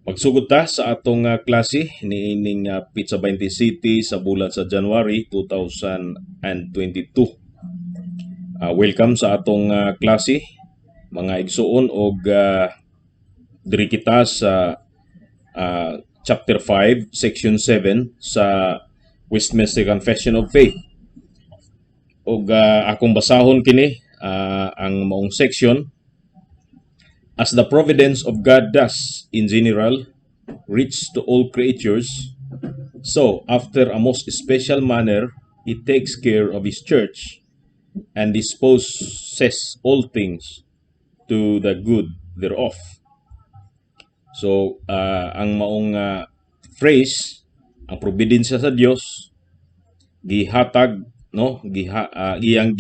Pagsugod ta sa atong klase niining Pizza 20 City sa bulan sa January 2022. Welcome sa atong klase mga igsuon og diri kita sa chapter 5 section 7 sa Westminster Confession of Faith. Og akong basahon kini ang maong section. As the providence of God does, in general, reach to all creatures, so, after a most special manner, He takes care of His church and disposes all things to the good thereof. So, ang maong phrase, ang providensya sa Dios, gihatag, no, iyang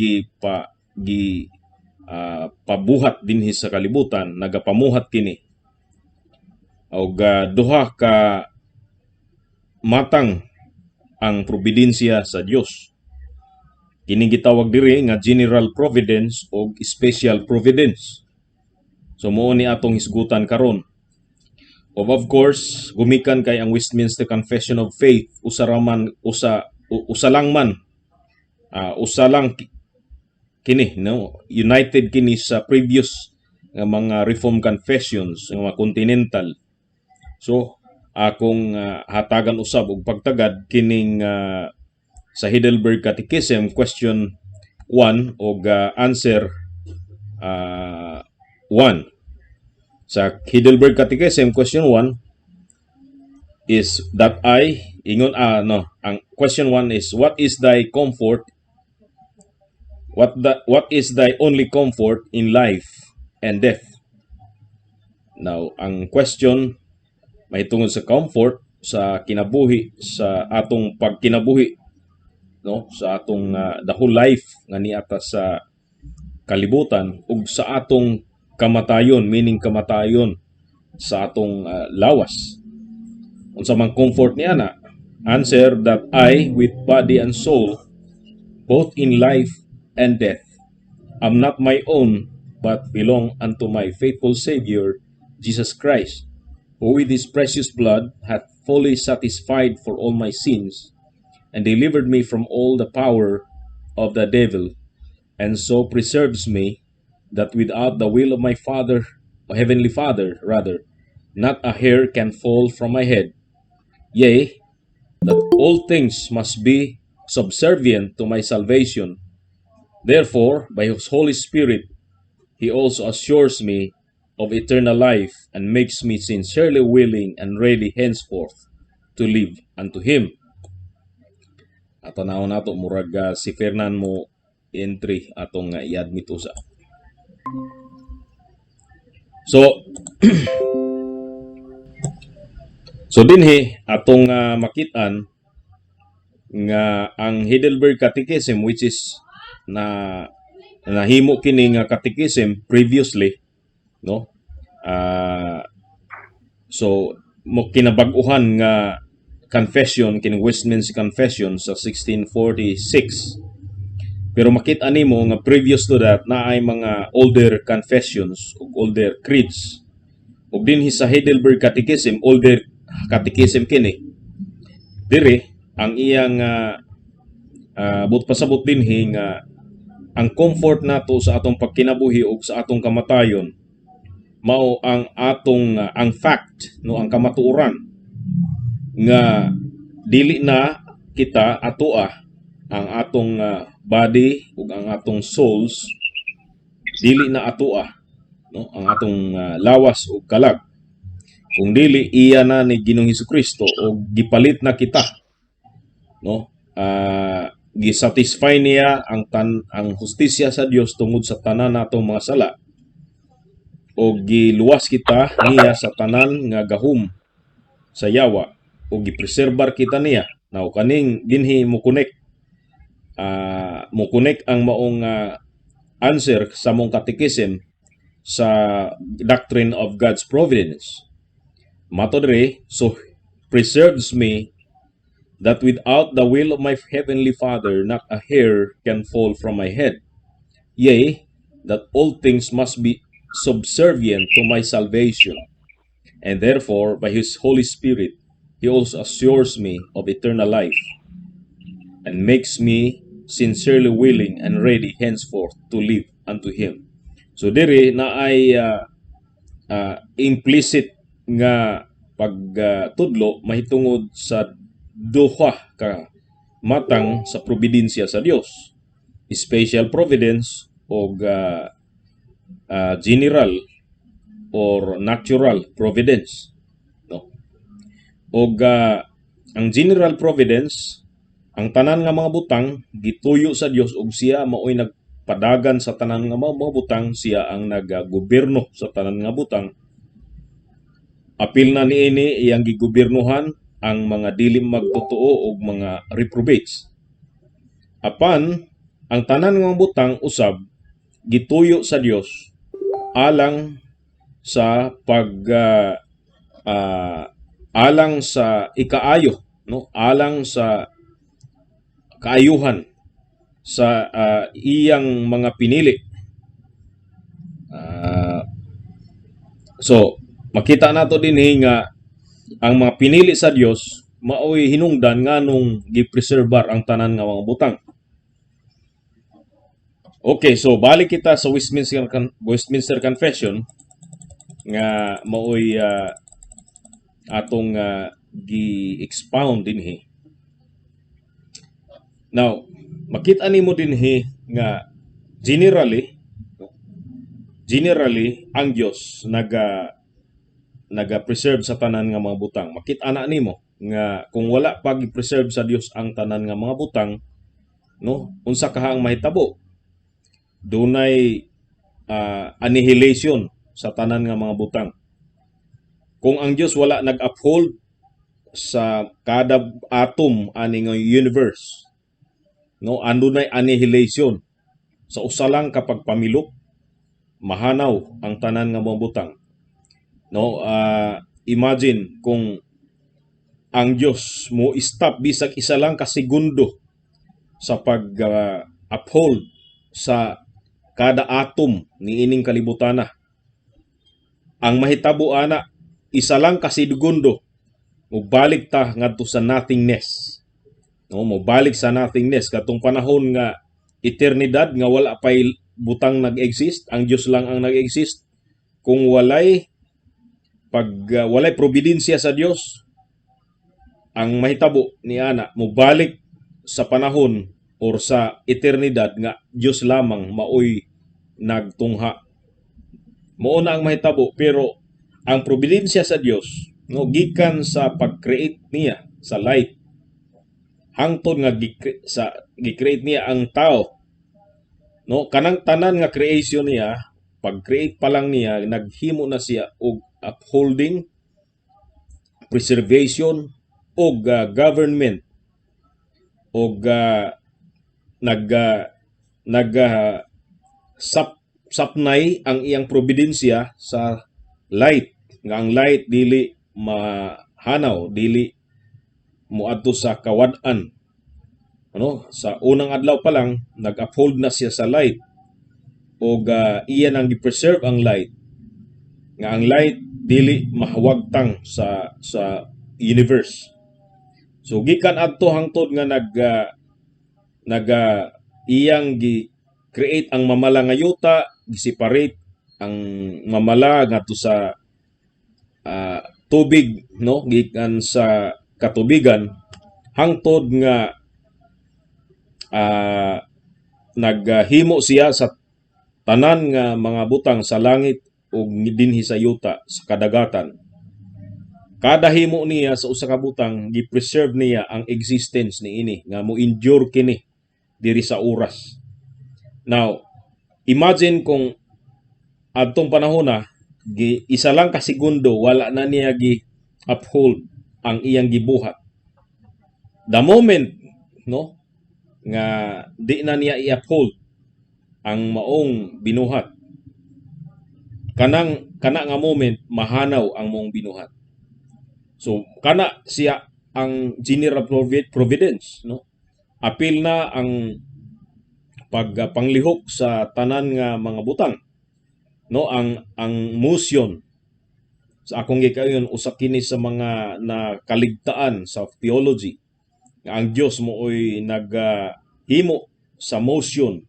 pabuhat dinhi sa kalibutan, nagapamuhat kini og duha ka matang ang providensya sa Dios. Kini gitawag diri nga general providence o special providence. So mao ni atong hisgutan karon. Of course, gumikan kay ang Westminster Confession of Faith usa lang kini, no, united kini sa previous nga mga Reformed confessions, nga mga continental. So akong hatagan usab og pagtagad kining sa Heidelberg Catechism question 1 og answer 1. Sa Heidelberg Catechism question 1 is that ang question 1 is, what is thy comfort? What is thy only comfort in life and death? Now, ang question mahitungod sa comfort sa kinabuhi, sa atong pagkinabuhi, no, sa atong the whole life nga niata sa kalibutan ug sa atong kamatayon, meaning kamatayon sa atong lawas. Unsa man comfort niya na? Answer, that I with body and soul, both in life and death, am not my own, but belong unto my faithful Savior, Jesus Christ, who with His precious blood hath fully satisfied for all my sins, and delivered me from all the power of the devil, and so preserves me, that without the will of my Heavenly Father, not a hair can fall from my head. Yea, that all things must be subservient to my salvation. Therefore, by His Holy Spirit, He also assures me of eternal life and makes me sincerely willing and ready henceforth to live unto Him. At tanawon nato murag si Fernan mo entry atong i-admit usa. So dinhi atong makitaan nga ang Heidelberg Catechism, which is nahimo kini nga catechism previously, no, so mo kinabag-uhan nga confession kining Westminster Confession sa 1646, pero makita nimo nga previous to that na ay mga older confessions ug older creeds, ug dinhi sa Heidelberg Catechism, older catechism kini. Dire ang iyang pasabot dinhi nga ang comfort nato sa atong pagkinabuhi ug sa atong kamatayon mao ang atong ang fact, no, ang kamatuoran nga dili na kita atoa ang atong body ug ang atong souls, dili na atoa, no, ang atong lawas ug kalag, kung dili iya na ni Ginoong Hesukristo ug gipalit na kita, no, gisatisfy niya ang hustisya sa Dios tungod sa tanan natong mga sala, o giluwas kita niya sa tanan nga gahum sa yawa, o gipreserbar kita niya. Now kaning dinhi mo connect ang maong answer sa mong catechism sa doctrine of God's providence. Mato dire, so preserves me, that without the will of my Heavenly Father not a hair can fall from my head. Yea, that all things must be subservient to my salvation, And therefore, by His Holy Spirit, He also assures me of eternal life and makes me sincerely willing and ready henceforth to live unto Him. So diri na ay implicit nga pagtudlo mahitungod sa duha ka matang sa providensya sa Dios, special providence o general or natural providence, no? O ang general providence, ang tanan nga mga butang gituyo sa Dios ug siya mao'y nagpadagan sa tanan nga mga butang, siya ang nagagobyerno sa tanan nga butang. Apil na niini iyang gigobyernohan ang mga dili magtotoo ug mga reprobates. Apan ang tanan nga mga butang usab gituyo sa Dios alang sa alang sa ikaayo, no? Alang sa kaayuhan sa iyang mga pinili. So makita nato dinhi nga ang mga pinili sa Dios mao'y hinungdan nganong gipreserbar ang tanan nga mga butang. Okay, so balik kita sa Westminster Confession nga mao'y atong gi-expound dinhi. Now, makita nimo dinhi nga generally ang Dios naga-preserve sa tanan nga mga butang. Makita na nimo nga kung wala pa gi-preserve sa Dios ang tanan nga mga butang, no, unsa kahang mahitabo? Dunay annihilation sa tanan nga mga butang. Kung ang Dios wala nag-uphold sa kada atom ani nga universe, no, andunay annihilation sa usa lang ka pagpamilok, mahanaw ang tanan nga mga butang. No, imagine kung ang Dios mo stop bisag isa lang ka segundo sa pag-uphold sa kada atom ni ining kalibutana. Ang mahitabo ana, isa lang ka segundo mobalik ta ngadto sa nothingness. No, mobalik sa nothingness katong panahon nga eternidad nga wala pay butang nag-exist, ang Dios lang ang nag-exist. Kung walay providensya sa Dios, ang mahitabo ni ana mobalik sa panahon or sa eternidad nga Dios lamang maoy nagtungha. Mao na ang mahitabo, pero ang providensya sa Dios, no, gikan sa pag-create niya sa light hangtod nga gi-create niya ang tao, no, kanang tanan nga creation niya, pag-create pa lang niya naghimo na siya og upholding, preservation og government og sapnay ang iyang providensya sa light, nga ang light dili mahanaw, dili moadto sa kawad-an. Ano, sa unang adlaw pa lang nag-uphold na siya sa light o iyan ang gi-preserve ang light, nga ang light dili mahawagtang sa universe. So gikan adto hangtod nga iyang gi-create ang mamala nga yuta, gi-separate ang mamala ngadto sa tubig, no, gikan sa katubigan hangtod nga naghimo siya sa tanan nga mga butang sa langit ug dinhi sa yuta sa kadagatan. Kada himo niya sa usa ka butang gi-preserve niya ang existence niini nga mo-endure kini diri sa oras. Now, imagine kung adtong panahon na isa lang ka segundo wala na niya gi-uphold ang iyang gibuhat. The moment, no, nga di na niya i-uphold ang maong binuhat, kana nga moment mahanaw ang maong binuhat. So kana siya ang general providence, no? Apil na ang pagpanglihok sa tanan nga mga butang, no, ang motion sa akong gikayon usa kini sa mga nakaligtaan sa theology nga ang Dios mooy naghimo sa motion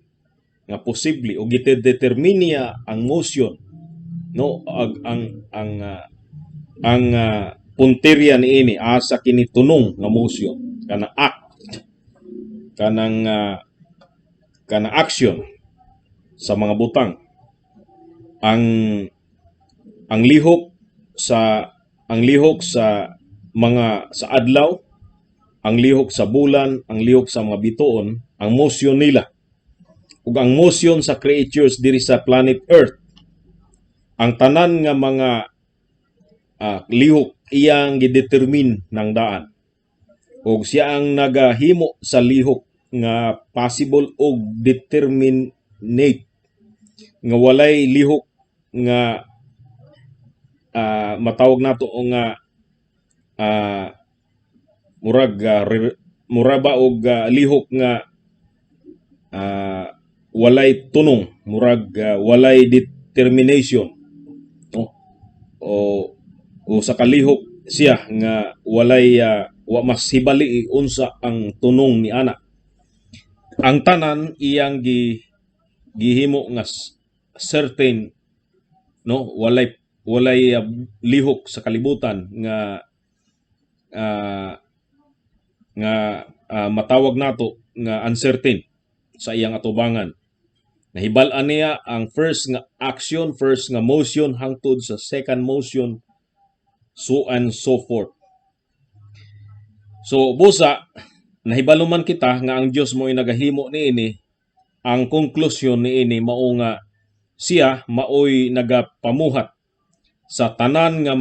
nga posible o gitedeterminya ang motion, no, punteriya niini asa kini tunong nga motion kana act kanang kana action sa mga butang. Ang lihok sa mga sa adlaw, ang lihok sa bulan, ang lihok sa mga bituon, ang motion nila ug ang motion sa creatures diri sa planet Earth, ang tanan nga mga lihok iyang gidetermine ng daan ug siya ang nagahimo sa lihok nga possible og determinate nga walay lihok nga matawag nato nga murag ba og lihok nga walay tunong, murag walay determination, no? O sa kalihok siya nga walay wa mas hibali unsa ang tunong ni ana. Ang tanan iyang gihimo nga certain, no, walay lihok sa kalibutan nga matawag nato nga uncertain sa iyang atubangan. Nahibal-an niya ang first nga action, first nga motion hangtod sa second motion, so and so forth. So busa nahibaluman kita nga ang Dios mo'y nagahimo niini. Ang konklusyon niini mao nga siya maoy nagapamuhat sa tanan nga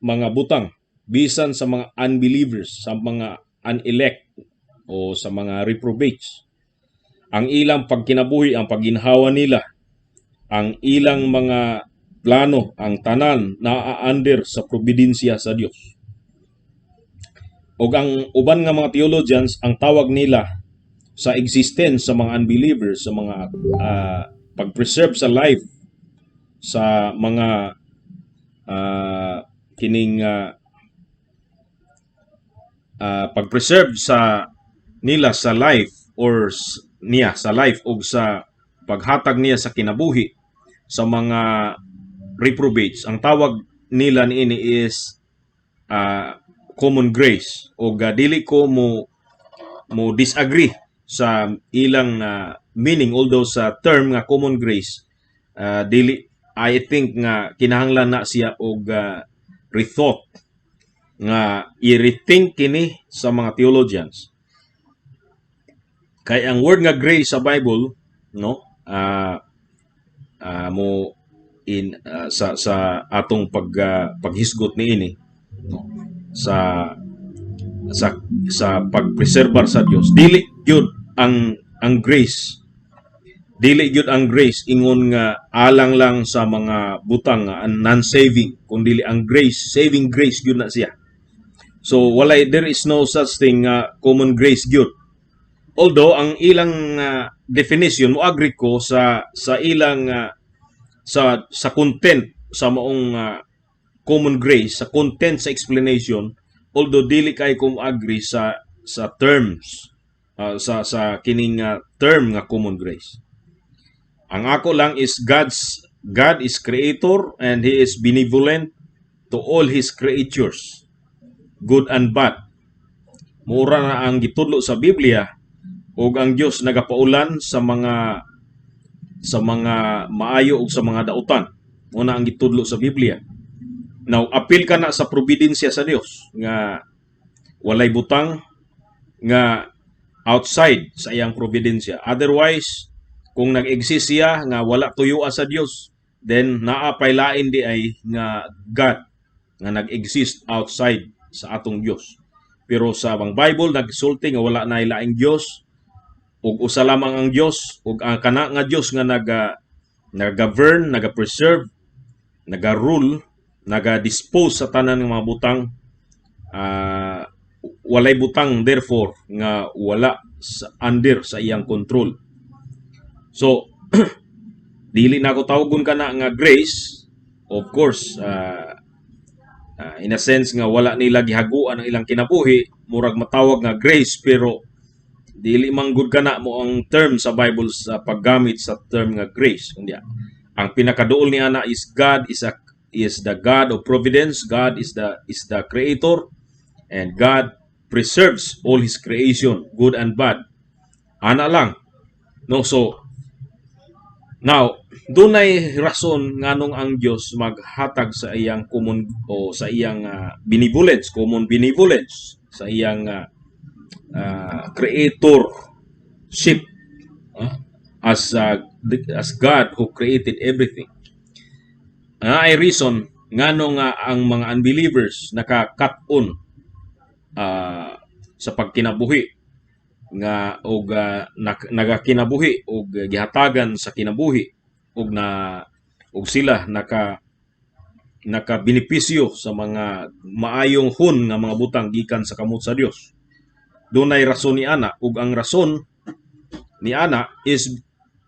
mga butang, bisan sa mga unbelievers, sa mga unelect o sa mga reprobates. Ang ilang pagkinabuhi, ang pagginhawa nila, ang ilang mga plano, ang tanan naa-under sa probidensya sa Dios. O ang uban nga mga theologians, ang tawag nila sa existence sa mga unbelievers, sa mga pag-preserve sa life, sa mga pag-preserve sa nila sa life or niya sa life o sa paghatag niya sa kinabuhi sa mga reprobates. Ang tawag nila niini is common grace, o dili ko mo disagree sa ilang meaning, although sa term nga common grace dili, I think nga kinahanglan na siya og rethought, nga i-rethink kini sa mga theologians. Kay ang word nga grace sa Bible, no, sa atong paghisgot niini, no, sa pagpreserbar sa Dios, dili gyud ang grace, dili gyud ang grace ingon nga alang lang sa mga butang nga non-saving, kundi ang grace, saving grace gyud na siya. So there is no such thing common grace gyud. Although ang ilang definition mo agree ko sa ilang sa content sa maong common grace, sa content sa explanation, although dili kay ko agree sa terms sa kining term nga common grace. Ang ako lang is God is creator and He is benevolent to all His creatures, good and bad. Mura na ang gitudlo sa Biblia, ug ang Dios nagapaulan sa mga maayo ug sa mga dautan. Una ang gitudlo sa Biblia. Now, apil ka na sa probidensya sa Dios nga walay butang nga outside sa iyang probidensya. Otherwise, kung nag-exist siya nga wala tuyuan sa Dios, then naapay lain di ay nga God nga nag-exist outside sa atong Dios. Pero sa bang Bible nagsulti nga wala na laing Dios, ug usa lamang ang Dios, ug ang kana nga Dios nga naga-govern, naga-preserve, naga-rule, naga-dispose sa tanan ng mga butang. Walay butang therefore nga wala under sa iyang control. So dili na ko tawagon kana nga grace. Of course, In a sense nga wala nila gihaguan ang ilang kinabuhi, murag matawag nga grace, pero dili manggod kana mo ang term sa Bible sa paggamit sa term nga grace. Kundi ang pinakaduol ni ana is God is the God of providence. God is the creator, and God preserves all his creation, good and bad. Ana lang. No, so now, dunay rason nganong ang Dios maghatag sa iyang common o sa iyang common benevolence sa iyang creatorship, as God who created everything. Ay reason nganong ang mga unbelievers naka-cut-on sa pagkinabuhi nga og nagakinabuhi og gihatagan sa kinabuhi og sila nakabenepisyo sa mga maayong hun nga mga butang gikan sa kamot sa Dios. Dunay rason ni ana, ug ang rason ni ana is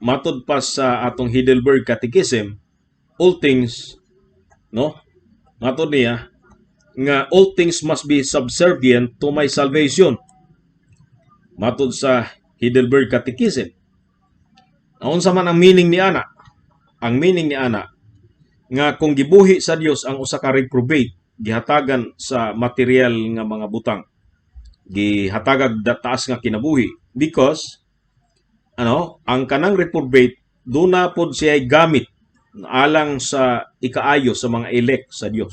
matud pa sa atong Heidelberg Catechism, all things, no? Matud niya nga all things must be subservient to my salvation. Matud sa Heidelberg Catechism. Unsa man ang meaning ni ana? Ang meaning ni ana nga kung gibuhi sa Dios ang usa ka reprobate, gihatagan sa material nga mga butang, gihatagag taas nga kinabuhi, because ang kanang reprobate duna pod siya gamit alang sa ikaayo sa mga elect sa Dios.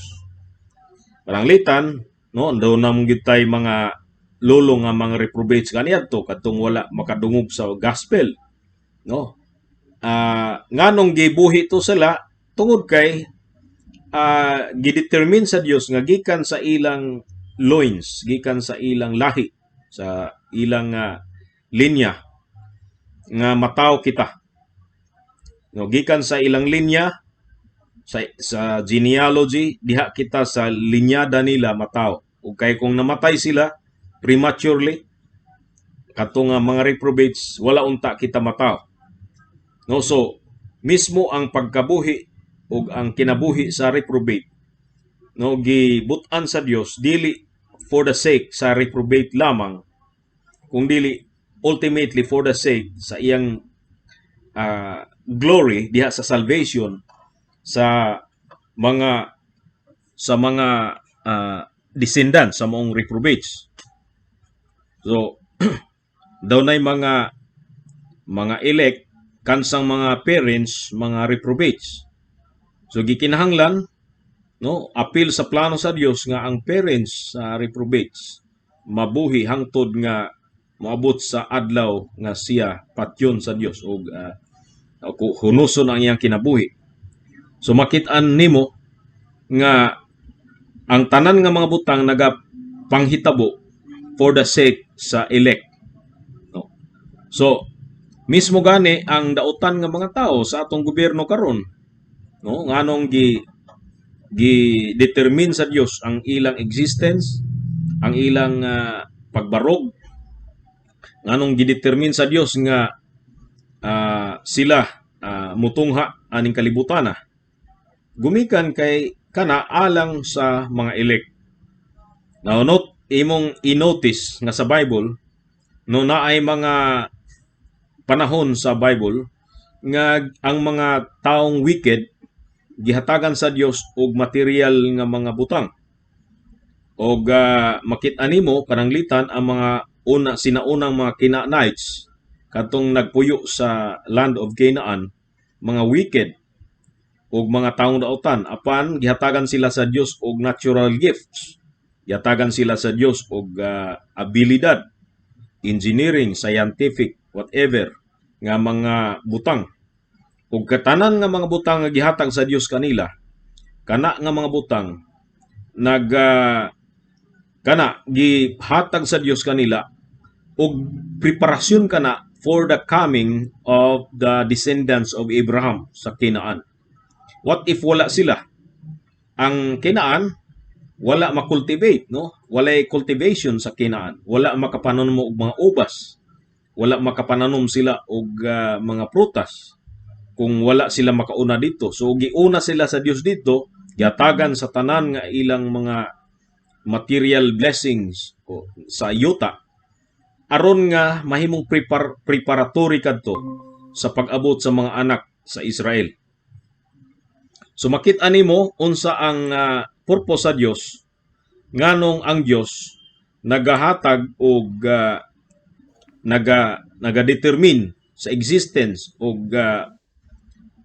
Pananglitan, no, daw na mong gitay mga lolo nga mga reprobates kaniadto kadtong wala makadungog sa gospel, no? Nganong gibuhi to sila tungod kay gidetermine sa Dios nga gikan sa ilang loins, gikan sa ilang lahi, sa ilang linya nga mataw kita, no? Gikan sa ilang linya sa genealogy, diha kita sa linyada nila mataw, ug kay kung namatay sila prematurely, katong mga reprobates, wala unta kita mataw, no? So mismo ang pagkabuhi ug ang kinabuhi sa reprobate, no, gibut-an sa Dios dili for the sake sa reprobate lamang, kung dili ultimately for the sake sa iyang glory diha sa salvation sa mga descendants sa mong reprobates. So daw nay mga elect kansang mga parents, mga reprobates. So gikinahanglan, no, apil sa plano sa Dios nga ang parents sa reprobates mabuhi hangtod nga moabot sa adlaw nga siya patyon sa Dios og hunuson ang iyang kinabuhi. So makit-an nimo nga ang tanan nga mga butang nagapanghitabo for the sake sa elect, no? So mismo gani ang dautan nga mga tao sa atong gobyerno karon, no, nganong determine sa Dios ang ilang existence, ang ilang pagbarog, nganong gidetermine sa Dios nga sila mutungha aning kalibutan gumikan kay kana alang sa mga elect. Now note, imong i-notice nga sa Bible, no, naay mga panahon sa Bible nga ang mga taong wicked gihatagan sa Dios og material nga mga butang. Og makit-an nimo pananglitan ang mga sinaunang mga Canaanites katong nagpuyo sa land of Canaan, mga wicked og mga taong dautan, apan gihatagan sila sa Dios og natural gifts. Gihatagan sila sa Dios og abilidad, engineering, scientific, whatever nga mga butang. Ug katanan nga mga butang nga gihatag sa Dios kanila, kana nga mga butang gihatag sa Dios kanila og preparasyon kana for the coming of the descendants of Abraham sa Canaan. What if wala sila? Ang Canaan wala makultivate, no? Walay cultivation sa Canaan. Wala makapananom og mga ubas. Wala makapananom sila og mga prutas kung wala sila makauna dito. So giuna sila sa Dios dito yatagan sa tanan nga ilang mga material blessings o sa yuta aron nga mahimong preparatory kadto sa pag-abot sa mga anak sa Israel. So makit-an nimo unsa ang purpose sa Dios nganong ang Dios nagahatag og nagadetermine sa existence og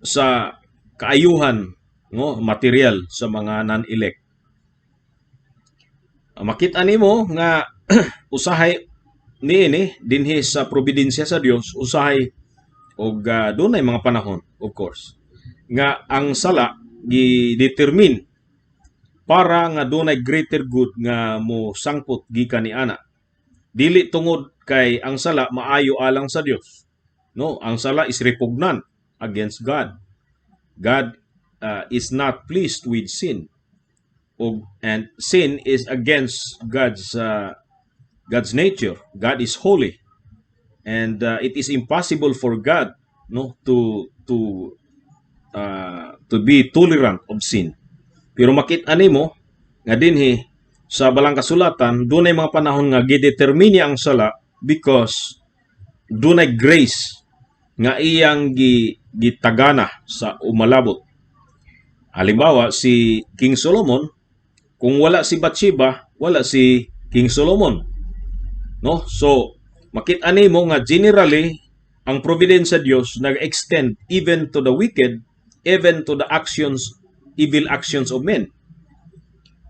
sa kaayuhan material sa mga non-elect. Makita nimo nga usahay niini dinhi sa probidensya sa Dios usahay og dunay mga panahon, of course, nga ang sala gi-determine para nga dunay greater good nga mo sangpot gikan ni ana. Dili tungod kay ang sala maayo alang sa Dios. No, ang sala is repugnant against God. God is not pleased with sin. And sin is against God's nature. God is holy. And it is impossible for God to be tolerant of sin. Pero makit-an nimo nga dinhi sa balang kasulatan dunay mga panahon nga gidetermine ang sala because dunay grace nga iyang gitagana sa umalabot. Halimbawa si King Solomon, kung wala si Bathsheba, wala si King Solomon. No? So makit-an nimo nga generally ang providence sa Dios nag-extend even to the wicked, even to the evil actions of men.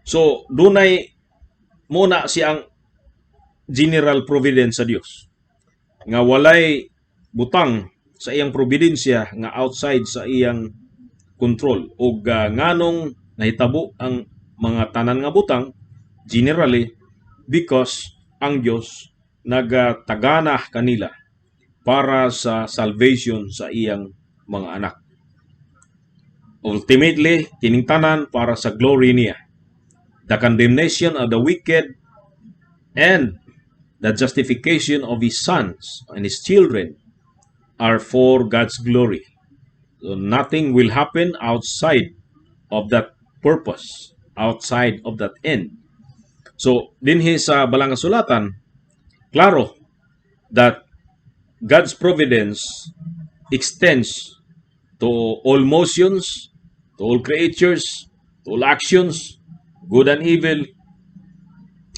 So dunay muna siyang general providence sa Dios nga walay butang sa iyang providensya nga outside sa iyang control o nganong nahitabo ang mga tanan nga butang generally because ang Dios nagatagana kanila para sa salvation sa iyang mga anak. Ultimately, kining tanan para sa glory niya. The condemnation of the wicked and the justification of his sons and his children are for God's glory. So nothing will happen outside of that purpose, outside of that end. So dinhi sa balang kasulatan, klaro that God's providence extends to all motions, to all creatures, to all actions, good and evil,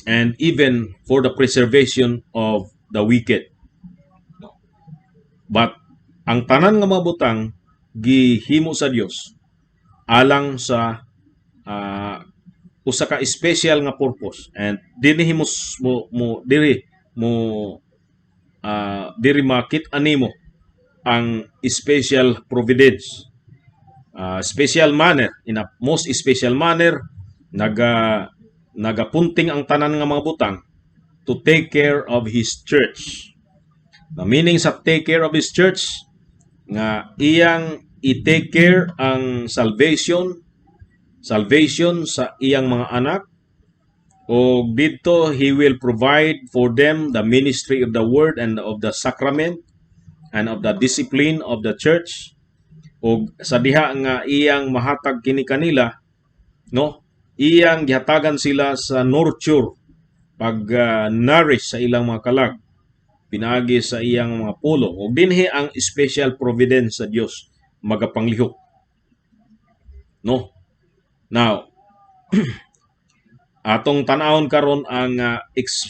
and even for the preservation of the wicked. But ang tanan nga mga butang gihimo sa Dios alang sa usa ka special nga purpose, and diri makit-an nimo ang special providence, special manner, in a most special manner nagapunting ang tanan nga mga butang to take care of his church. The meaning sa take care of his church nga iyang i-take care ang salvation sa iyang mga anak, o dito he will provide for them the ministry of the word and of the sacrament and of the discipline of the church, o sa diha nga iyang mahatag kini kanila, iyang gihatagan sila sa nurture, pag-nourish sa ilang mga kalag, pinaagi sa iyang mga pulo, o dinhi ang special providence sa Dios magapanglihok. Now atong tan-awon karon ang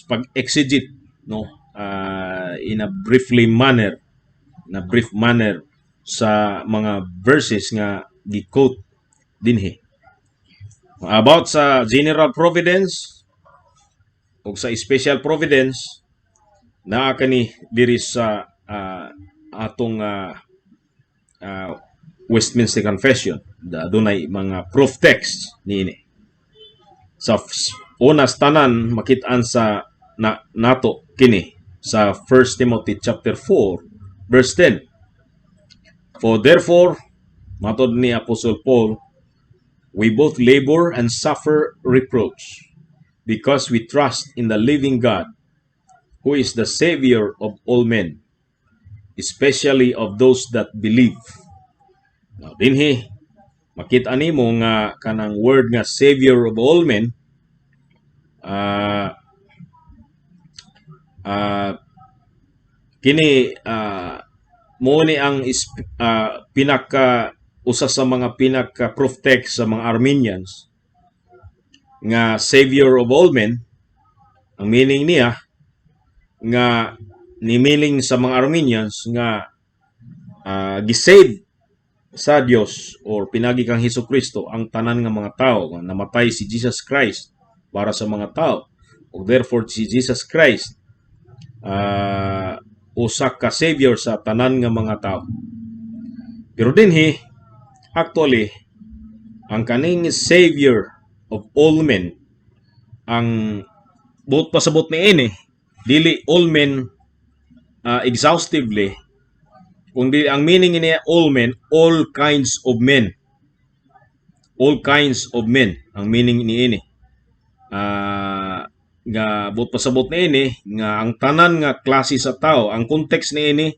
pag-exegete in a brief manner sa mga verses nga gi-quote dinhi about sa general providence ug sa special providence. Naa kani diri sa atong Westminster Confession, dunay mga proof text niini. Sa unas tanan makit-an sa nato kini sa 1 Timothy chapter 4 verse 10. For therefore, matod ni Apostle Paul, we both labor and suffer reproach because we trust in the living God, who is the Savior of all men, especially of those that believe. Now dinhi Makita nimo nga kanang word nga Savior of all men, ah kini mo ni ang pinaka usa sa mga pinaka proof text sa mga Armenians nga Savior of all men. Ang meaning niya nga ni meaning sa mga Armenians nga gisave sa Dios or pinagi kang Hesukristo ang tanan nga mga tao nga namatay si Jesus Christ para sa mga tao. O therefore si Jesus Christ usa ka savior sa tanan nga mga tao. Pero dinhi actually ang kaning savior of all men, ang buot pasabot ni ini dili all men exhaustively, kundi ang meaning niya all men, all kinds of men. All kinds of men ang meaning ni ini. Nga buot pasabot ni ini nga ang tanan nga klase sa tao. Ang context ni ini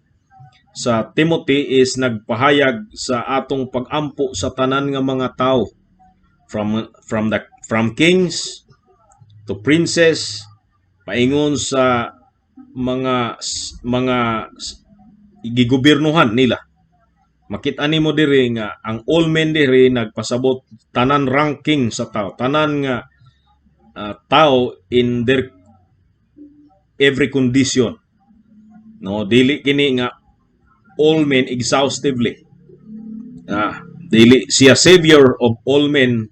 sa Timothy is nagpahayag sa atong pagampo sa tanan nga mga tao, from kings to princes, paingon sa mga gigobiernuhan nila. Makita nimo diri nga ang all men diri nagpasabot tanan ranking sa tao, tanan nga tao in their every condition. No, dili kini nga all men exhaustively. Dili siya savior of all men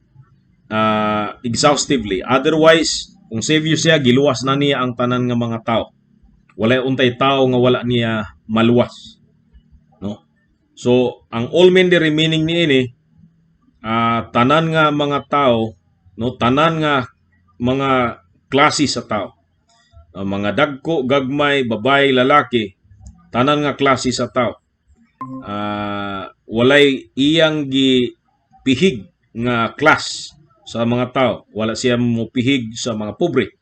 exhaustively. Otherwise, kung savior siya, giluwas na niya ang tanan nga mga tao. Walay untay tao nga wala niya maluwas. No? So, ang all men diri meaning ni ini tanan nga mga tao, no, tanan nga mga klase sa tao. Mga dagko, gagmay, babay, lalaki, tanan nga klase sa tao. Walay iyang gipihig nga class sa mga tao. Wala siya mopihig sa mga pobre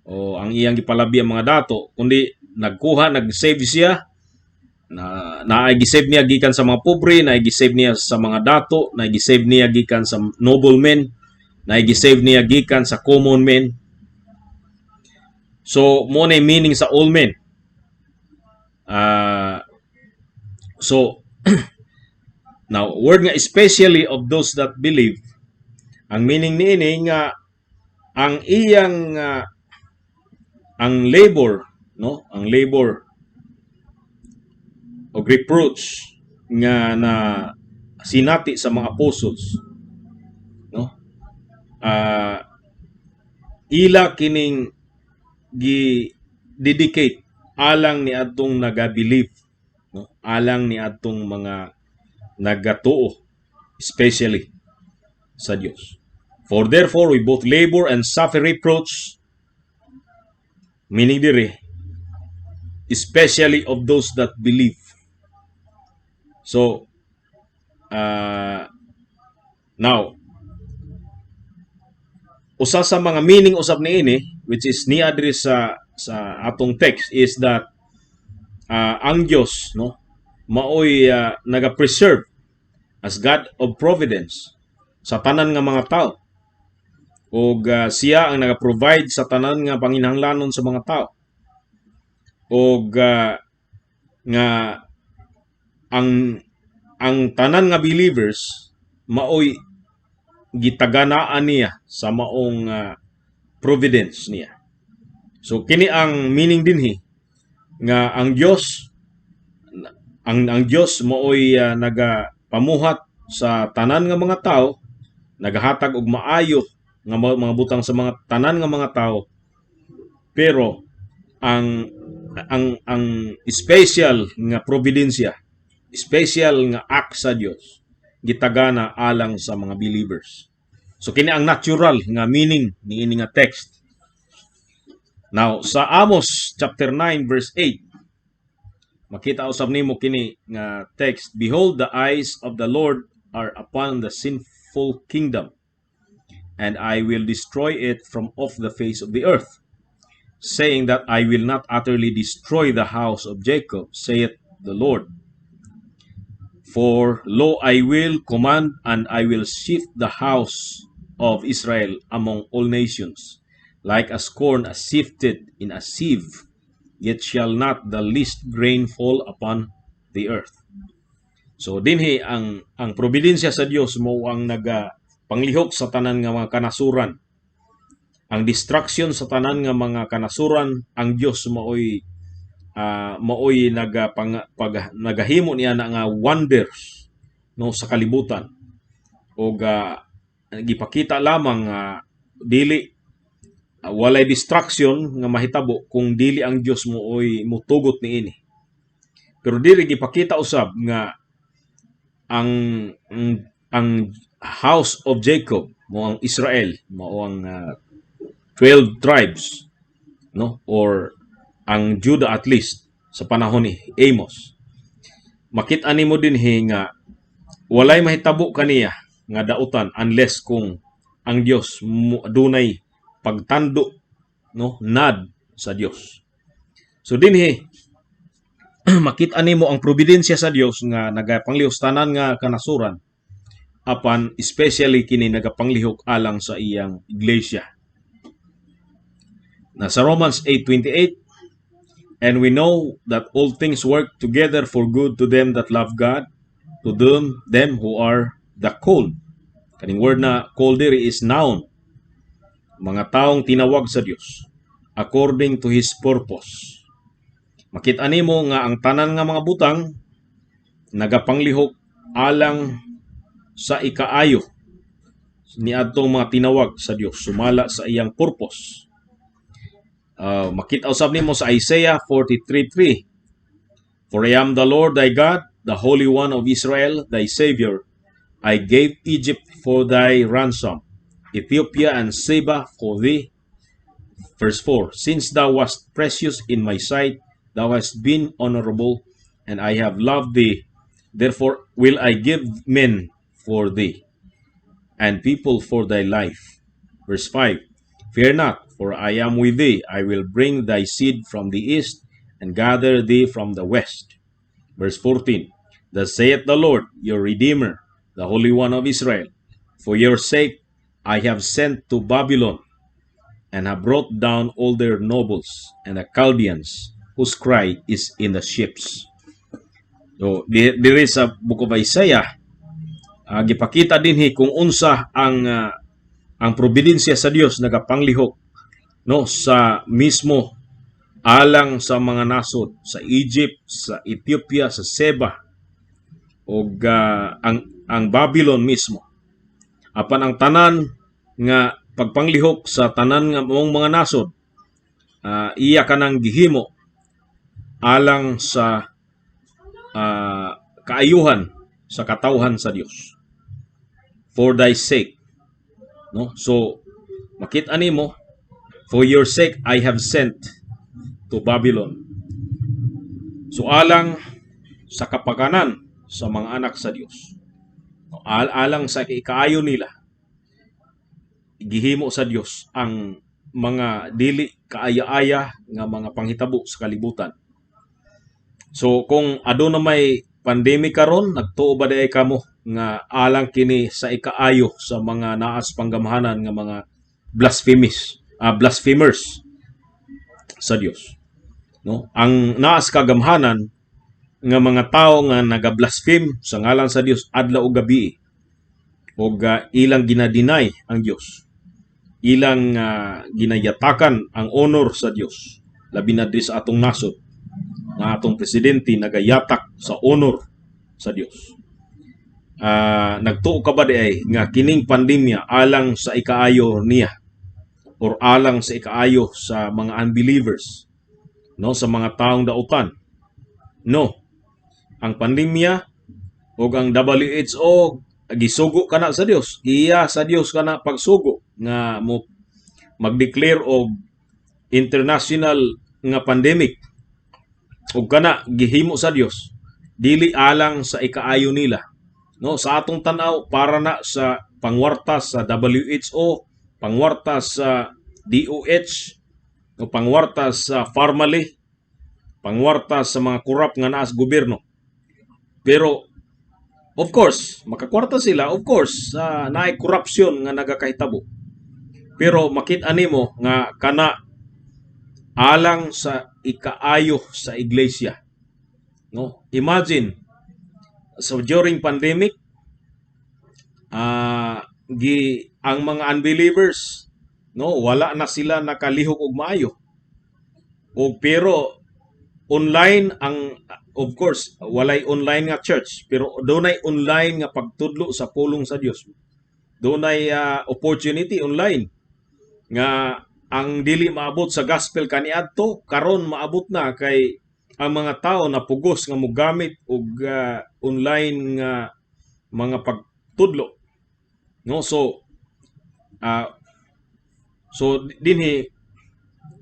o ang iyang gipalabi ang mga dato, kundi nag-save siya, na-save niya gikan sa mga pobre, na-save niya sa mga dato, na-save niya gikan sa noblemen, na-save niya gikan sa common men. So, mo na meaning sa all men. So, now, word nga especially of those that believe, ang meaning ni ini nga ang iyang ang labor, no, ang labor o reproach nga na sinati sa mga apostles, no, ila kining gi-dedicate alang ni adtong naga-believe, no, alang ni adtong mga nagatuo especially sa Dios. For therefore we both labor and suffer reproach, meaning dire especially of those that believe. So now usa sa mga meaning usab ni ini, which is ni address sa atong text, is that ang Dios, no, maoy naga-preserve as God of providence sa tanan nga mga tao, ug siya ang naga-provide sa tanan nga panginahanglanon sa mga tao, ug nga ang tanan nga believers maoy gitaganaan niya sa maong providence niya. So kini ang meaning dinhi nga ang Dios maoy nagapamuhat sa tanan nga mga tao, nagahatag og maayo nga mga butang sa mga tanan nga mga tao, pero ang special nga providensya, special nga act sa Dios gitagana alang sa mga believers. So kini ang natural nga meaning ni ini nga text. Now sa Amos chapter 9 verse 8, makita usab nimo kini nga text, behold, the eyes of the Lord are upon the sinful kingdom, and I will destroy it from off the face of the earth, saying that I will not utterly destroy the house of Jacob, saith the Lord. For lo, I will command, and I will shift the house of Israel among all nations, like as corn as sifted in a sieve, yet shall not the least grain fall upon the earth. So dinhi ang providensya sa Dios mo ang panglihok sa tanan nga mga kanasuran. Ang destruction sa tanan nga mga kanasuran, ang Dios maoy nagahimo niya na nga wonders no sa kalibutan. O gipakita lamang dili walay distraction nga mahitabo kung dili ang Dios mooy mutugot niini. Pero dili gipakita usab nga ang house of Jacob mo ang Israel mao ang 12 tribes no, or ang Judah at least sa panahon ni Amos. Makit-an nimo dinhi nga walay mahitabo kaniya nga dautan unless kung ang Dios dunay pagtando no nad sa Dios. So dinhi makit-an nimo ang providensya sa Dios nga nagapanglihok tanan nga kanasuran apan especially kini nagapanglihok alang sa iyang iglesia. Na sa Romans 8:28, and we know that all things work together for good to them that love God, to them who are the called. Kaning word na called diri is noun. Mga taong tinawag sa Dios according to His purpose. Makita nimo nga ang tanan nga mga butang nagapanglihok alang sa ikaayo ni adtong mga tinawag sa Dios sumala sa iyang purpose. Makita usab nimo sa Isaiah 43:3. For I am the Lord thy God, the Holy One of Israel, thy Savior. I gave Egypt for thy ransom, Ethiopia and Seba for thee. Verse 4. Since thou wast precious in my sight, thou hast been honorable, and I have loved thee. Therefore will I give men for thee, and people for thy life. Verse 5. Fear not, for I am with thee. I will bring thy seed from the east, and gather thee from the west. Verse 14. Thus saith the Lord, your Redeemer, the Holy One of Israel, for your sake I have sent to Babylon, and have brought down all their nobles, and the Chaldeans, whose cry is in the ships. So, diri sa Book of Isaiah, gipakita dinhi kung unsa ang providensya sa Dios nagapanglihok no sa mismo alang sa mga nasod sa Egypt, sa Ethiopia, sa Seba ug ang Babylon mismo. Apan ang tanan nga pagpanglihok sa tanan nga mga nasod iya kanang gihimo alang sa kaayuhan sa katawhan sa Dios. For thy sake. No? So, makita nimo, for your sake I have sent to Babylon. So, alang sa kapakanan sa mga anak sa Dios. Alang sa ikaayo nila, gihimo sa Dios ang mga dili kaaya-aya nga mga panghitabo sa kalibutan. So, kung aduna may pandemic karon, nagtuo ba day kamo nga alang kini sa ikaayo sa mga naas panggamahanan nga mga blasphemers sa Dios. No? Ang naas kagamhanan nga mga tao nga naga-blaspheme sa ngalan sa Dios adlaw ug gabi ug ilang ginadinay ang Dios. Ilang ginayatakan ang honor sa Dios. Labi na di sa atong nasod nga atong presidente nagayatak sa honor sa Dios. Nagtuo ka ba di nga kining pandemya alang sa ikaayo niya or alang sa ikaayo sa mga unbelievers, no, sa mga taong dautan? No. Ang pandemya o ang WHO gisugo kana sa Dios. Iya sa Dios kana pagsugo nga mo mag-declare og international nga pandemic. Ug kana gihimo sa Dios dili alang sa ikaayo nila. No, sa atong tan-aw para na sa pangwarta sa WHO, pangwarta sa DOH, o pangwarta sa pharmacy, pangwarta sa mga korap nga naa sa gobyerno. Pero Of course, makakwarta sila, of course, naay corruption nga nagakahitabo. Pero makita nimo nga kana alang sa ikaayo sa iglesia. No? Imagine, so during pandemic, ang mga unbelievers, no, wala na sila nakalihok og maayo. O pero online ang, of course, walay online nga church, pero dunay online nga pagtudlo sa pulong sa Dios. Dunay opportunity online nga ang dili maabot sa gospel kaniadto karon maabot na kay ang mga tao na pugos nga mogamit og online nga mga pagtudlo, no? So dinhi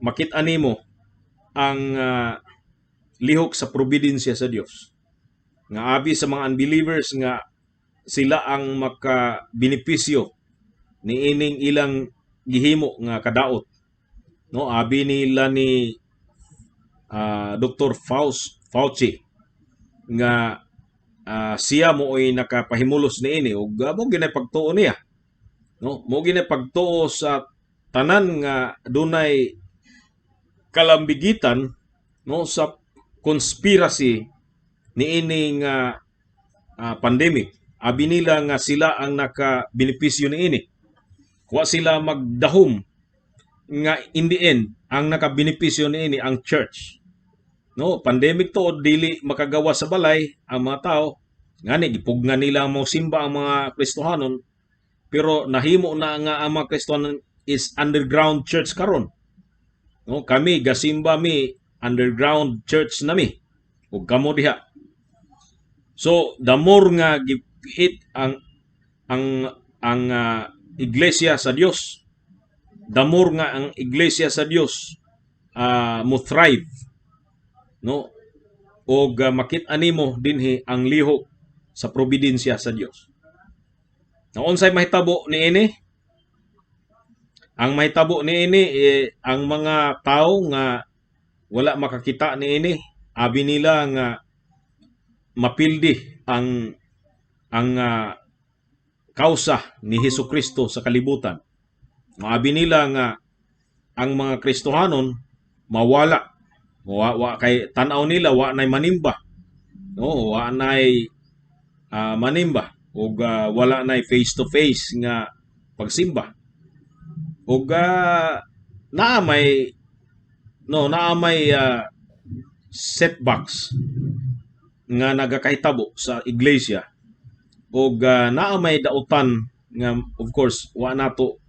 makit-an nimo ang lihok sa probidensya sa Dios nga abi sa mga unbelievers nga sila ang makabenepisyo ni ining ilang gihimo nga kadaot, no? Abi nila ni Dr. Fauci nga siya mo ay nakapahimulos niini ug mo ginay pagtuo niya, no? Mo ginay pagtuo sa tanan nga dunay kalambigitan, no, sa conspiracy niini nga pandemic. Abi nila nga sila ang nakabenepisyo niini. Wa sila magdahom nga in the end ang nakabenepisyo niini ang church. No, pandemic to dili makagawa sa balay ang mga tao. Ngani gipugnan nila ang mga simba ang mga Kristohanon, pero nahimo na nga ang mga Kristohanon is underground church karon. No, kami gasimba mi underground church nami. Ug kamo diha. So the more nga gipit ang iglesia sa Dios, the more nga ang iglesia sa Dios mo thrive, no? Og makit-an nimo dinhi ang lihok sa probidensya sa Dios. Na unsay mahitabo niini? Ang mahitabo niini ang mga tao nga wala makakita niini, abi nila nga mapildi ang kausa ni Hesukristo sa kalibutan. Maabi nila nga ang mga Kristohanon mawala. Wa kay tan-aw nila wa nay manimba. No, wa nay manimba ug wala nay face to face nga pagsimba. Ug naa may setbacks nga nagakahitabo sa iglesia. Og naa may dautan nga of course wa nato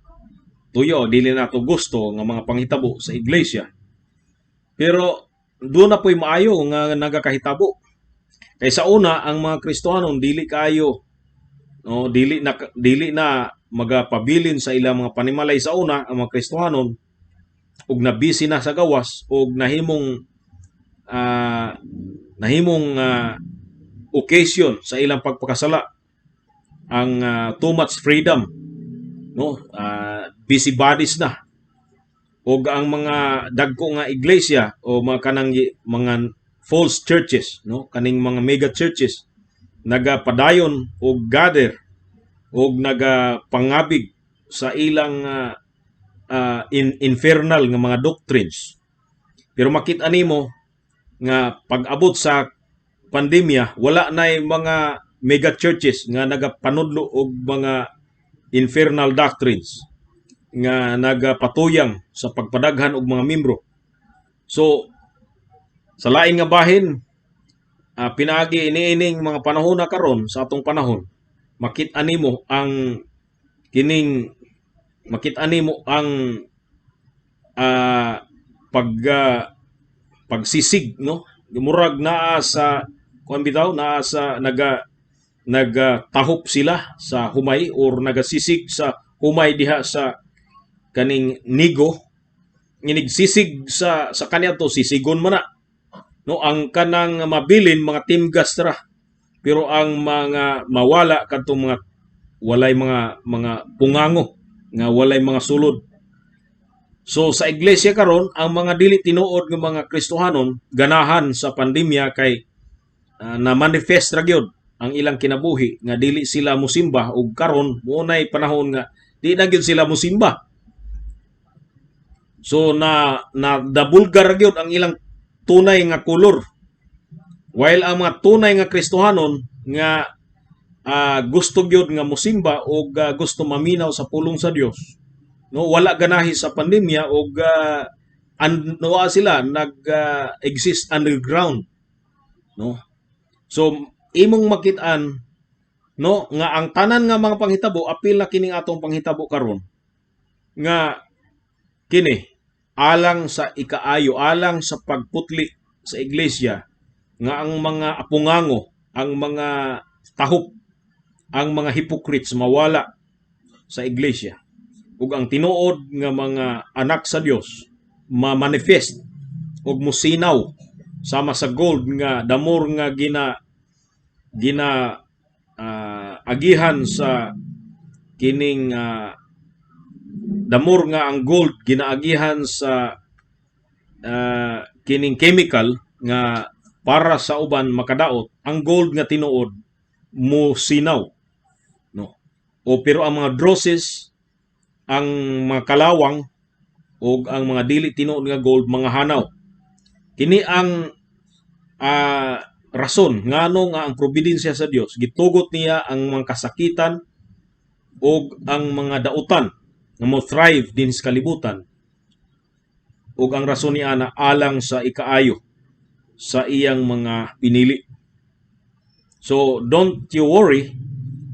tuyo, dili nato gusto nga mga panghitabo sa iglesia. Pero doon na po'y maayo nga nagakahitabo. Kay sa una ang mga Kristohanon dili kayo, no, dili na magapabilin sa ilang mga panimalay sa una ang mga Kristohanon ug nabisi na sa gawas ug nahimong occasion sa ilang pagpakasala ang too much freedom, no? Busybodies na o ang mga dagko nga iglesia o mga kanang mga false churches, no, kaning mga mega churches nagapadayon og gather og nagapangabig sa ilang infernal nga mga doctrines. Pero makita nimo nga pag-abot sa pandemya wala nay mga mega churches nga nagapanudlo og mga infernal doctrines nga nagapatuyang sa pagpadaghan og mga membro. So sa lain nga bahin, pinaagi iniining mga panahon na karon sa atong panahon, makit-an nimo ang pagsisig, no? Murag naa sa kuan bitaw, naa sa nagatahop sila sa humay or nagasisig sa humay diha sa kaning nigo, nginigsisig sa kanya to sisigon man na, no? Ang kanang mabilin mga timgas ra, pero ang mga mawala kadtong mga walay mga pungango nga walay mga sulod. So sa iglesia karon ang mga dili tinuod nga mga Kristohanon ganahan sa pandemya kay na manifest ra gyud ang ilang kinabuhi nga dili sila musimba ug karon munay panahon nga di na gyud sila musimba. So na dabulgar gyud ang ilang tunay nga kulor. While ang mga tunay nga Kristohanon nga gusto gyud nga musimba o gusto maminaw sa pulong sa Dios, no, wala ganahi sa pandemya o sila nag-exist underground, no. So imong makit-an, no, nga ang tanan nga mga panghitabo apil na kining atong panghitabo karon nga kini alang sa ikaayo, alang sa pagputli sa iglesia, nga ang mga apungango, ang mga tahop, ang mga hypocrites mawala sa iglesia, ug ang tinuod nga mga anak sa Dios ma-manifest ug musinaw sama sa gold nga damor nga agihan sa kining damor nga ang gold ginaagihan sa kining chemical nga para sa uban makadaot, ang gold nga tinuod mo sinaw, no. O pero ang mga drosses, ang mga kalawang o ang mga dili tinuod nga gold mga hanaw. Kini ang rason ngano nga ang probidensya sa Dios gitugot niya ang mga kasakitan o ang mga dautan nga mo thrive din sa kalibutan, ug ang rason niya na alang sa ikaayo sa iyang mga pinili. So don't you worry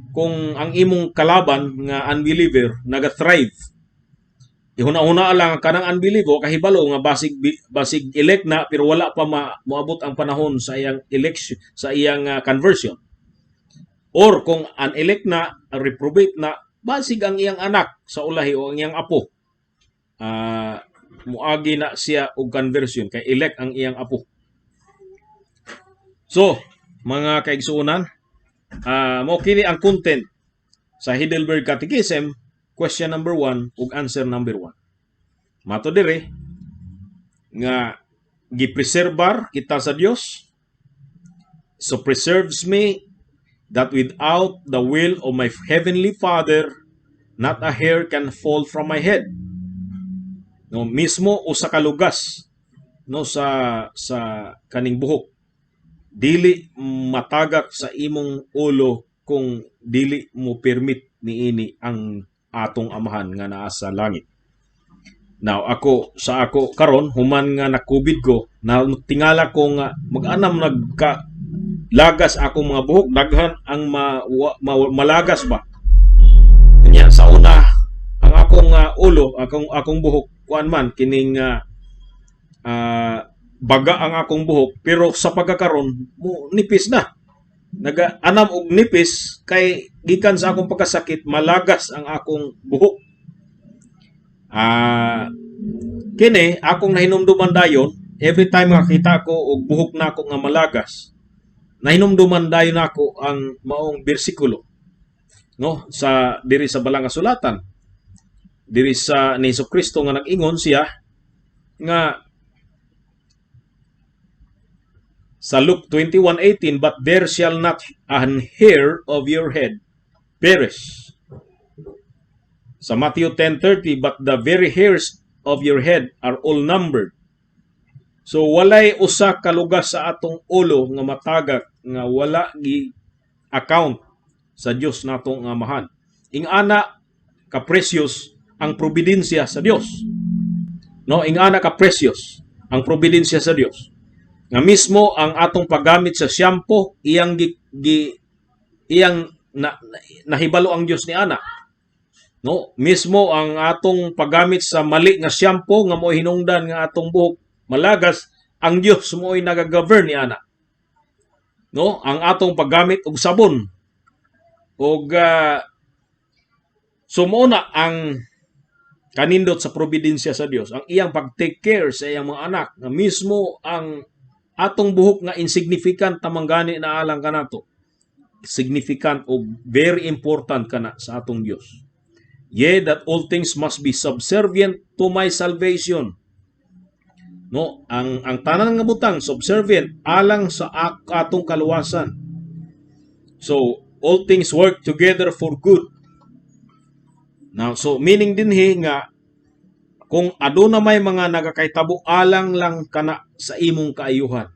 kung ang imong kalaban nga unbeliever naga-thrive. Ihuna-huna lang kanang unbeliever kahibalo nga basig elect na pero wala pa moabot ang panahon sa iyang election, sa iyang conversion. Or kung unelect na, reprobate na, basig ang iyang anak sa ulahi o ang iyang apo, muagi na siya og conversion kay elect ang iyang apo. So, mga kaigsuonan, mo kini ang content sa Heidelberg Catechism, question number 1 ug answer number 1. Mato dire nga gipreserbar kita sa Dios. So preserves me that without the will of my heavenly Father, not a hair can fall from my head. No, mismo usa ka lugas, no, sa kaning buhok dili matagak sa imong ulo kung dili mo permit niini ang atong amahan nga naa sa langit. Now ako karon human nga na-COVID ko, na tingala ko nga mag-anam lagas akong mga buhok, daghan ang malagas ba. Kanya sa una ang akong ulo, akong buhok kuan man kining baga ang akong buhok, pero sa pagkakaron mo nipis na. Naga-anam og nipis kay gikan sa akong pagkasakit malagas ang akong buhok. Kini akong nahinumduman dayon every time makita ko og buhok na ako nga malagas. Nahinumduman dayon ako ang maong bersikulo, no, sa diri sa balang nga sulatan. Diri sa ni Jesucristo nga nag-ingon siya nga sa Luke 21:18, but there shall not an hair of your head perish. Sa Matthew 10:30, but the very hairs of your head are all numbered. So walay usa ka lugas sa atong ulo nga matagak nga wala gi account sa Dios natong amahan. Ingana ka precious ang probidensya sa Dios. No, ingana ka precious ang probidensya sa Dios. Nga mismo ang atong paggamit sa shampoo iyang nahibalo ang Dios ni ana. No, mismo ang atong paggamit sa mali nga shampoo nga mo hinungdan nga atong buhok malagas, ang Dios mo'y nagagovern ni ana. No, ang atong paggamit og sabon og sumuna ang kanindot sa probidensya sa Dios, ang iyang pag-take care sa iyang mga anak, nga mismo ang atong buhok nga insignificant tamanggani na alang kanato, significant o very important kana sa atong Dios. Yea, that all things must be subservient to my salvation. No, ang tanan nga butang subservient alang sa atong kaluwasan. So all things work together for good. Now, so meaning din nga kung aduna may mga nagakaitabo alang lang kana sa imong kaayuhan.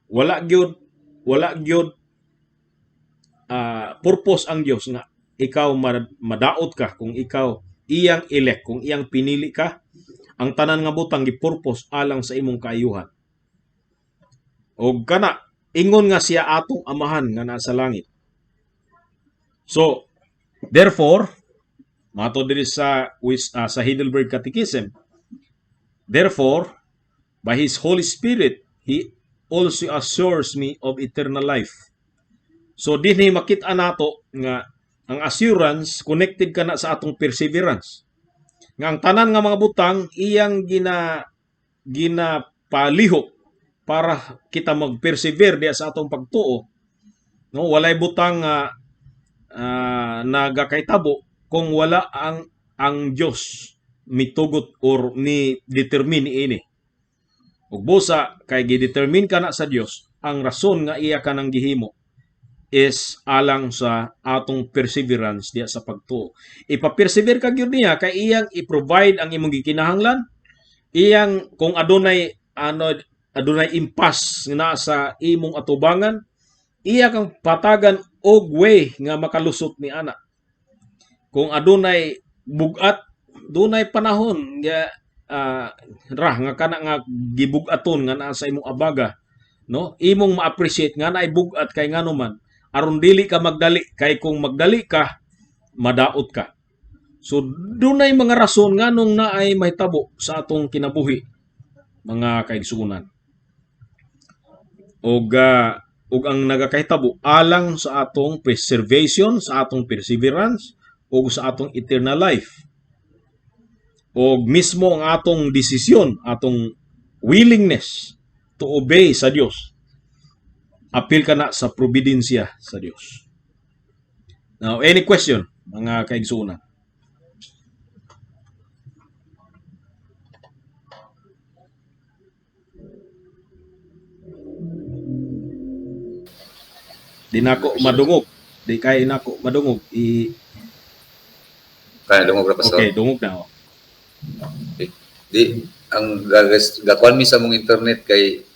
Wala gyud purpose ang Dios nga ikaw madaot ka kung ikaw iyang elect, kung iyang pinili ka, ang tanan nga butang gi-purpose alang sa imong kaayuhan. O kana ingon nga siya atong amahan nga nasa langit. So, therefore, mato diri sa Heidelberg Catechism, therefore, by His Holy Spirit, He also assures me of eternal life. So, dinhi makita nato nga ang assurance connected kana sa atong perseverance. Nga ang tanan nga mga butang iyang ginapalihok para kita mag-persevere diya sa atong pagtuo. No, walay butang nagakaitabo kung wala ang Dios mitugot or ni determine ini. Ug busa kay gidetermine kana sa Dios, ang rason nga iya kanang gihimo is alang sa atong perseverance diya sa pagtuo. Ipa-persevere ka gyud niya kay iyang i-provide ang imong gikinahanglan. Iyang kung adunay impas nga sa imong atubangan, iya kang patagan og way nga makalusot ni ana. Kung adunay bugat, dunay panahon nga nga kana nga gibugaton nga naa sa imong abaga, no? Imong ma-appreciate nga naay bugat kay nganuman aron dili ka magdali kay kung magdali ka madaot ka. So dunay mga rason nganong naay mahitabo sa atong kinabuhi, mga kaigsuonan. Og ang nagakahitabo alang sa atong preservation, sa atong perseverance, o sa atong eternal life. O mismo ang atong desisyon, atong willingness to obey sa Dios. Apil ka na sa providensya sa Dios. Now, any question, mga kaigsuonan? Di nako madungog. Di kay nako madungog. Kaya dungog ra pastor. Okay, dungog na. Di ang gakuan mi sa mong internet kay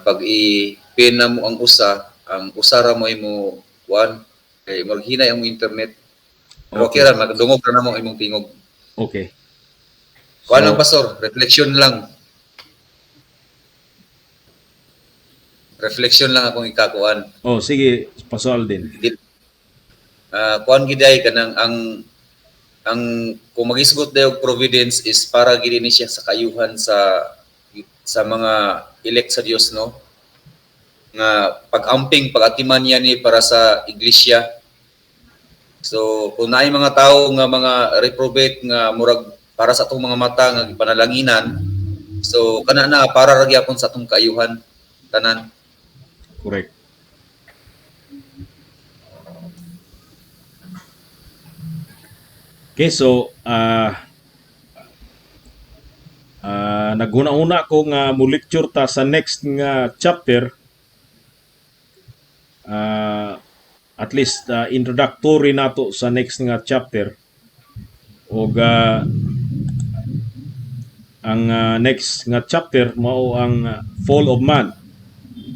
pag i-pin na mo ang usara mo imo kuan kay maghinay ang internet. Pero okay ra, magdungog ra na mo imong tingog. Okay. Kuan lang pastor, reflection lang. Reflection lang akong ikakuan. Oh, sige, Pastor Alden. Kuan giday kanang ang kung magisgot daw providence is para gid ni siya sa kayuhan sa mga elect sa Dios, no? Nga pag-amping pag-atiman niya ni para sa iglesia. So kung naay mga tao nga mga reprobate nga murag para sa atong mga mata nga gipanalanginan, so kana na para ra gyapon sa atong kayuhan tanan. Correct. Okay, so naguna-una ko nga mo lecture ta sa next nga chapter. At least introductory nato sa next nga chapter. Og ang next nga chapter mao ang fall of man,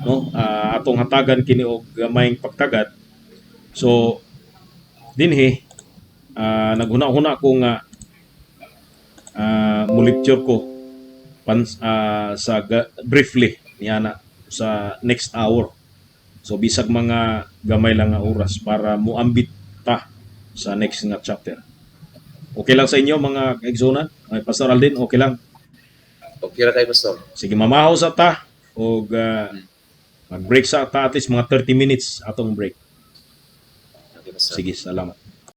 no? Atong hatagan kini og mayng pagtagad. So dinhi naghuna-huna ko nga mo lecture ko sa briefly niana sa next hour. So bisag mga gamay lang nga oras para moambit ta sa next nga chapter. Okay lang sa inyo mga kaigsuonan? Pastor Alden, okay lang? Okay ra kay pastor. Sige, mamahaw sa ta og mag-break sa ta at least mga 30 minutes atong break. Okay, pastor. Sige, salamat.